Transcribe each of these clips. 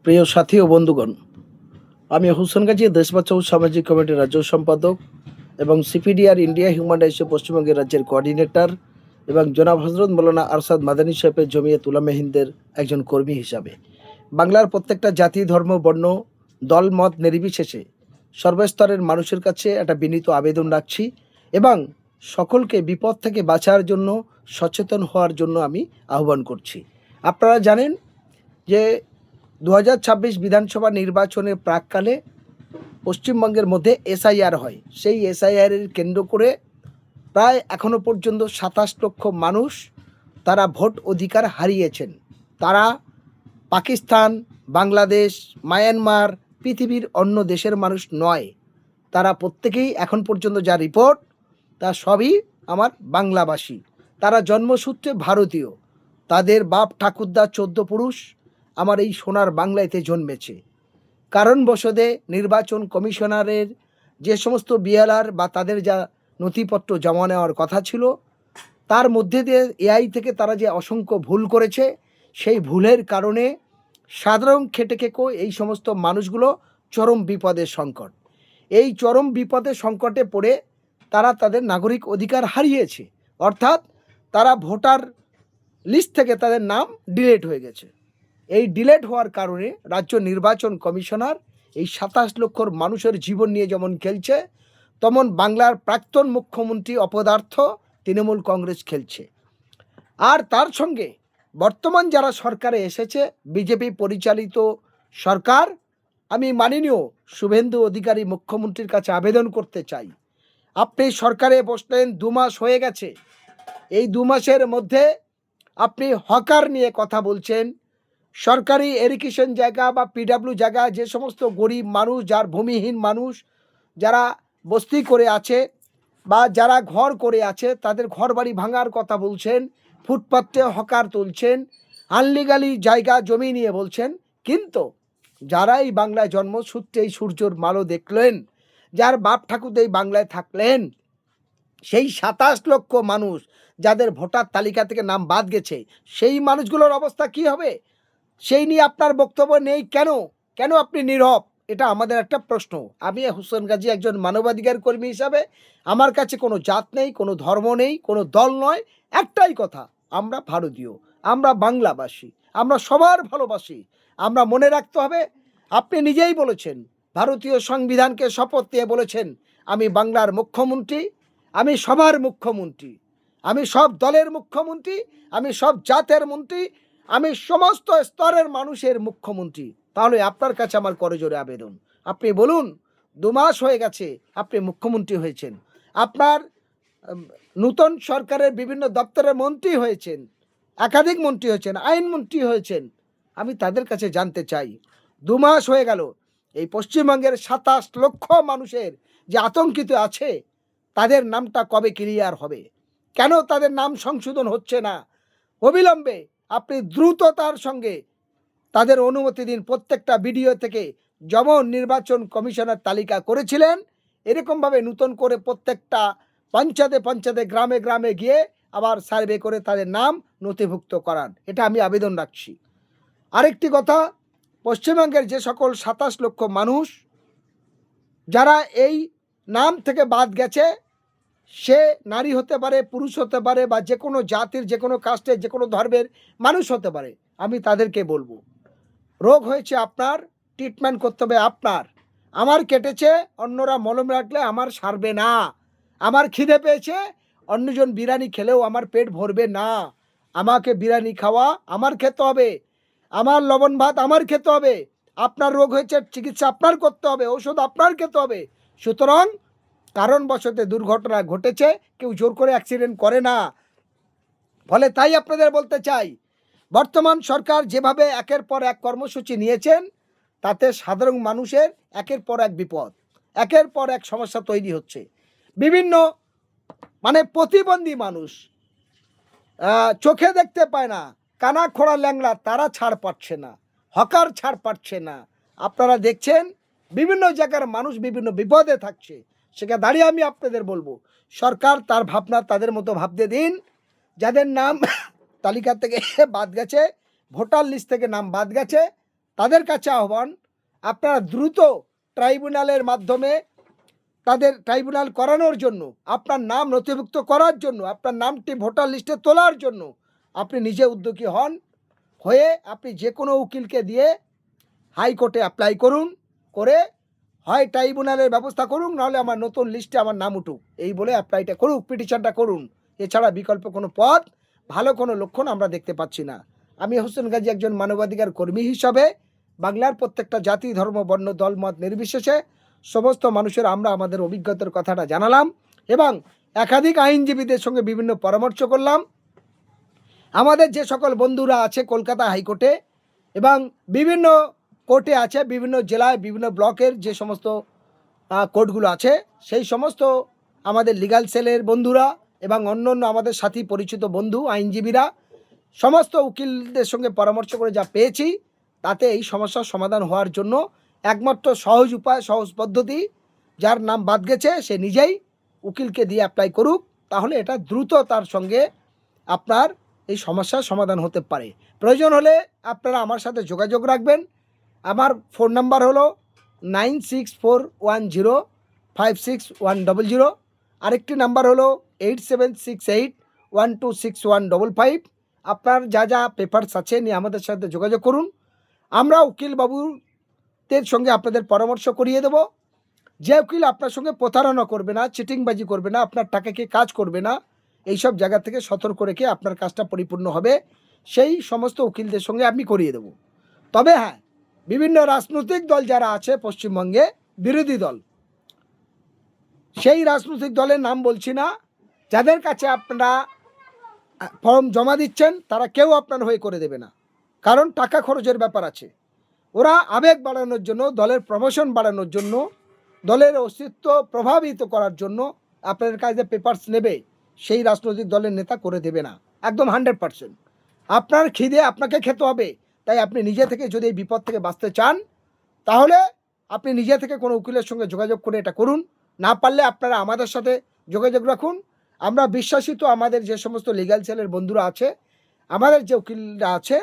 প্রিয় সাথী ও বন্ধুগণ, আমি হোসেন গাজী দেশ বাঁচাও সামাজিক কমিটির রাজ্য সম্পাদক এবং সিপিডিআর ইন্ডিয়া হিউম্যান রাইটস পশ্চিমবঙ্গের রাজ্যের কোঅর্ডিনেটর এবং জনাব হজরত মৌলানা আরশাদ মাদানী সাহেবের জমিয়ত উলামা হিন্দের একজন কর্মী হিসাবে বাংলার প্রত্যেকটা জাতি, ধর্ম, বর্ণ, দল, মত নির্বিশেষে সর্বস্তরের মানুষের কাছে একটা বিনীত আবেদন রাখছি এবং সকলকে বিপদ থেকে বাঁচার জন্য সচেতন হওয়ার জন্য আমি আহ্বান করছি। আপনারা জানেন যে 2026 বিধানসভা নির্বাচনের প্রাককালে পশ্চিমবঙ্গের মধ্যে এসআইআর হয়। সেই এসআইআরের কেন্দ্র করে প্রায় এখনও পর্যন্ত 27 লক্ষ মানুষ তারা ভোট অধিকার হারিয়েছেন। তারা পাকিস্তান, বাংলাদেশ, মায়ানমার, পৃথিবীর অন্য দেশের মানুষ নয়। তারা প্রত্যেকেই এখন পর্যন্ত যা রিপোর্ট তা সবই আমার বাংলাভাষী। তারা জন্মসূত্রে ভারতীয়। তাদের বাপ ঠাকুরদা 14 পুরুষ আমার এই সোনার বাংলাতে জন্মেছে। কারণবশতে নির্বাচন কমিশনারের যে সমস্ত বিএলআর বা তাদের যা নথিপত্র জমা নেওয়ার কথা ছিল, তার মধ্যে দিয়ে এআই থেকে তারা যে অসংখ্য ভুল করেছে, সেই ভুলের কারণে সাধারণ খেটে খেকো এই সমস্ত মানুষগুলো চরম বিপদের সংকট। এই চরম বিপদের সংকটে পড়ে তারা তাদের নাগরিক অধিকার হারিয়েছে, অর্থাৎ তারা ভোটার লিস্ট থেকে তাদের নাম ডিলিট হয়ে গেছে। এই ডিলেট হওয়ার কারণে রাজ্য নির্বাচন কমিশনার এই 27 লক্ষ মানুষের জীবন নিয়ে যেমন খেলছে, তেমন বাংলার প্রাক্তন মুখ্যমন্ত্রী অপদার্থ তৃণমূল কংগ্রেস খেলছে। আর তার সঙ্গে বর্তমান যারা সরকারে এসেছে, বিজেপি পরিচালিত সরকার, আমি মাননীয় শুভেন্দু অধিকারী মুখ্যমন্ত্রীর কাছে আবেদন করতে চাই, আপনি সরকারে বসলেন 2 মাস হয়ে গেছে। এই 2 মাসের মধ্যে আপনি হকার নিয়ে কথা বলছেন। সরকারি এরিগেশন জায়গা বা পিডাব্লিউ জায়গা, যে সমস্ত গরিব মানুষ, যার ভূমিহীন মানুষ, যারা বস্তি করে আছে বা যারা ঘর করে আছে, তাদের ঘর বাড়ি ভাঙার কথা বলছেন, ফুটপাতে হকার তুলছেন, আনলিগালি জায়গা জমি নিয়ে বলছেন। কিন্তু যারা এই বাংলায় জন্মসূত্রে এই সূর্যর মালো দেখলেন, যার বাপ ঠাকুর এই বাংলায় থাকলেন, সেই 27 লক্ষ মানুষ যাদের ভোটার তালিকা থেকে নাম বাদ গেছে, সেই মানুষগুলোর অবস্থা কি হবে সেই নিয়ে আপনার বক্তব্য নেই কেন? কেন আপনি নীরব? এটা আমাদের একটা প্রশ্ন। আমি হোসেন গাজী একজন মানবাধিকার কর্মী হিসাবে আমার কাছে কোনো জাত নেই, কোনো ধর্ম নেই, কোনো দল নয়। একটাই কথা, আমরা ভারতীয়, আমরা বাংলাভাষী, আমরা সবার ভালোবাসি। আমরা মনে রাখতে হবে, আপনি নিজেই বলেছেন, ভারতীয় সংবিধানকে শপথ দিয়ে বলেছেন, আমি বাংলার মুখ্যমন্ত্রী, আমি সবার মুখ্যমন্ত্রী, আমি সব দলের মুখ্যমন্ত্রী, আমি সব জাতের মন্ত্রী, আমি সমস্ত স্তরের মানুষের মুখ্যমন্ত্রী। তাহলে আপনার কাছে আমার করজোড়ে আবেদন, আপনি বলুন, 2 মাস হয়ে গেছে আপনি মুখ্যমন্ত্রী হয়েছেন, আপনার নূতন সরকারের বিভিন্ন দপ্তরের মন্ত্রী হয়েছেন, একাধিক মন্ত্রী হয়েছেন, আইনমন্ত্রী হয়েছেন। আমি তাদের কাছে জানতে চাই, 2 মাস হয়ে গেল, এই পশ্চিমবঙ্গের 27 লক্ষ মানুষের যে আতঙ্কিত আছে, তাদের নামটা কবে ক্লিয়ার হবে? কেন তাদের নাম সংশোধন হচ্ছে না? অবিলম্বে আপনি দ্রুততার সঙ্গে তাদের অনুমতি দিন। প্রত্যেকটা ভিডিও থেকে যেমন নির্বাচন কমিশনের তালিকা করেছিলেন, এরকমভাবে নতুন করে প্রত্যেকটা পঞ্চায়েতে পঞ্চায়েতে, গ্রামে গ্রামে গিয়ে আবার সার্ভে করে তাদের নাম নথিভুক্ত করান। এটা আমি আবেদন রাখছি। আরেকটি কথা, পশ্চিমবঙ্গের যে সকল 27 লক্ষ মানুষ যারা এই নাম থেকে বাদ গেছে, সে নারী হতে পারে, পুরুষ হতে পারে, বা যে কোনো জাতির, যে কোনো কাস্টের, যে কোনো ধর্মের মানুষ হতে পারে, আমি তাদেরকে বলবো, রোগ হয়েছে আপনার, ট্রিটমেন্ট করতে হবে আপনার। আমার কেটেছে, অন্যরা মলম রাখলে আমার সারবে না। আমার খিদে পেয়েছে, অন্যজন বিরিয়ানি খেলেও আমার পেট ভরবে না। আমাকে বিরিয়ানি খাওয়া আমার খেতে হবে, আমার লবণ ভাত আমার খেতে হবে। আপনার রোগ হয়েছে, চিকিৎসা আপনার করতে হবে, ঔষধ আপনার খেতে হবে। সুতরাং কারণবশত দুর্ঘটনা ঘটেছে, কেউ জোর করে অ্যাক্সিডেন্ট করে না। ফলে তাই আপনাদের বলতে চাই, বর্তমান সরকার যেভাবে একের পর এক কর্মসূচি নিয়েছেন, তাতে সাধারণ মানুষের একের পর এক বিপদ, একের পর এক সমস্যা তৈরি হচ্ছে। বিভিন্ন প্রতিবন্ধী মানুষ, চোখে দেখতে পায় না, কানা খোড়া ল্যাংড়া, তারা ছাড় পাচ্ছে না, হকার ছাড় পাচ্ছে না। আপনারা দেখছেন বিভিন্ন জায়গার মানুষ বিভিন্ন বিপদে থাকছে। সেখানে দাঁড়িয়ে আমি আপনাদের বলবো, সরকার তার ভাবনা তাদের মতো ভাবতে দিন। যাদের নাম তালিকা থেকে বাদ গেছে, ভোটার লিস্ট থেকে নাম বাদ গেছে, তাদের কাছে আহ্বান, আপনারা দ্রুত ট্রাইব্যুনালের মাধ্যমে তাদের ট্রাইব্যুনাল করানোর জন্য, আপনার নাম নথিভুক্ত করার জন্য, আপনার নামটি ভোটার লিস্টে তোলার জন্য আপনি নিজে উদ্যোগী হন, হয়ে আপনি যে কোনো উকিলকে দিয়ে হাইকোর্টে অ্যাপ্লাই করুন, করে হয় ট্রাইব্যুনালের ব্যবস্থা করুন, নাহলে আমার নতুন লিস্টে আমার নাম উঠুক, এই বলে অ্যাপ্লাইটা করুক, পিটিশনটা করুন। এছাড়া বিকল্প কোনো পথ, ভালো কোনো লক্ষণ আমরা দেখতে পাচ্ছি না। আমি হোসেন গাজী একজন মানবাধিকার কর্মী হিসাবে বাংলার প্রত্যেকটা জাতি, ধর্ম, বর্ণ, দল, মত নির্বিশেষে সমস্ত মানুষের আমরা আমাদের অভিজ্ঞতার কথাটা জানালাম এবং একাধিক আইনজীবীদের সঙ্গে বিভিন্ন পরামর্শ করলাম। আমাদের যে সকল বন্ধুরা আছে কলকাতা হাইকোর্টে এবং বিভিন্ন কোর্টে আছে, বিভিন্ন জেলায় বিভিন্ন ব্লকের যে সমস্ত কোর্টগুলো আছে, সেই সমস্ত আমাদের লিগ্যাল সেলের বন্ধুরা এবং অন্য অন্য আমাদের সাথী পরিচিত বন্ধু আইনজীবীরা সমস্ত উকিলদের সঙ্গে পরামর্শ করে যা পেয়েছি, তাতে এই সমস্যার সমাধান হওয়ার জন্য একমাত্র সহজ উপায়, সহজ পদ্ধতি, যার নাম বাদ গেছে সে নিজেই উকিলকে দিয়ে অ্যাপ্লাই করুক, তাহলে এটা দ্রুত তার সঙ্গে আপনার এই সমস্যার সমাধান হতে পারে। প্রয়োজন হলে আপনারা আমার সাথে যোগাযোগ রাখবেন। আমার ফোন নাম্বার হলো 9641056100, আরেকটি নাম্বার হলো 8768126155। আপনার যা যা পেপারস আছে নিয়ে আমাদের সাথে যোগাযোগ করুন। আমরা উকিল বাবুদের সঙ্গে আপনাদের পরামর্শ করিয়ে দেব। যে উকিল আপনার সঙ্গে প্রতারণা করবে না, চিটিংবাজি করবে না, আপনার টাকাকে কাজ করবে না, এইসব জায়গা থেকে সতর্ক রেখে আপনার কাজটা পরিপূর্ণ হবে, সেই সমস্ত উকিলদের সঙ্গে আমি করিয়ে দেব। তবে হ্যাঁ, বিভিন্ন রাজনৈতিক দল যারা আছে পশ্চিমবঙ্গে, বিরোধী দল, সেই রাজনৈতিক দলের নাম বলছি না, যাদের কাছে আপনারা ফর্ম জমা দিচ্ছেন তারা কেউ আপনার হয়ে করে দেবে না, কারণ টাকা খরচের ব্যাপার আছে। ওরা আবেগ বাড়ানোর জন্য, দলের প্রমোশন বাড়ানোর জন্য, দলের অস্তিত্ব প্রভাবিত করার জন্য আপনাদের কাছে পেপারস নেবে, সেই রাজনৈতিক দলের নেতা করে দেবে না, একদম 100%। আপনার খিদে আপনাকে খেতে হবে, তাই আপনি নিজে থেকে যদি এই বিপদ থেকে বাঁচতে চান, তাহলে আপনি নিজে থেকে কোনো উকিলের সঙ্গে যোগাযোগ করে এটা করুন। না পারলে আপনারা আমাদের সাথে যোগাযোগ রাখুন। আমরা বিশ্বাসিত আমাদের যে সমস্ত লিগ্যাল সেলের বন্ধুরা আছে, আমাদের যে উকিলরা আছে,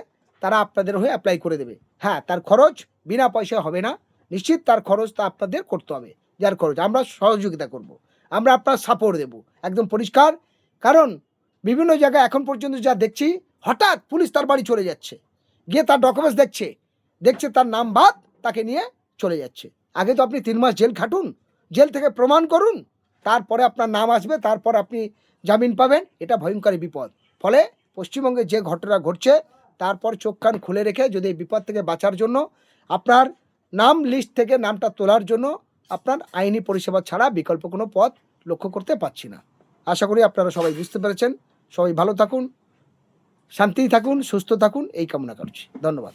তারা আপনাদের হয়ে অ্যাপ্লাই করে দেবে। হ্যাঁ, তার খরচ বিনা পয়সা হবে না, নিশ্চিত তার খরচটা আপনাদের করতে হবে। যার খরচ আমরা সহযোগিতা করব, আমরা আপনার সাপোর্ট দেব, একদম পরিষ্কার। কারণ বিভিন্ন জায়গায় এখন পর্যন্ত যা দেখছি, হঠাৎ পুলিশ তার বাড়ি চলে যাচ্ছে, গিয়ে তার ডকুমেন্টস দেখছে তার নাম বাদ, তাকে নিয়ে চলে যাচ্ছে। আগে তো আপনি 3 মাস জেল খাটুন, জেল থেকে প্রমাণ করুন, তারপরে আপনার নাম আসবে, তারপর আপনি জামিন পাবেন। এটা ভয়ঙ্কর বিপদ। ফলে পশ্চিমবঙ্গে যে ঘটনা ঘটছে, তারপর চোখ কান খুলে রেখে যদি এই বিপদ থেকে বাঁচার জন্য, আপনার নাম লিস্ট থেকে নামটা তোলার জন্য আপনার আইনি পরিষেবা ছাড়া বিকল্প কোনো পথ লক্ষ্য করতে পারছি না। আশা করি আপনারা সবাই বুঝতে পেরেছেন। সবাই ভালো থাকুন, শান্তিই থাকুন, সুস্থ থাকুন, এই কামনা করছি। ধন্যবাদ।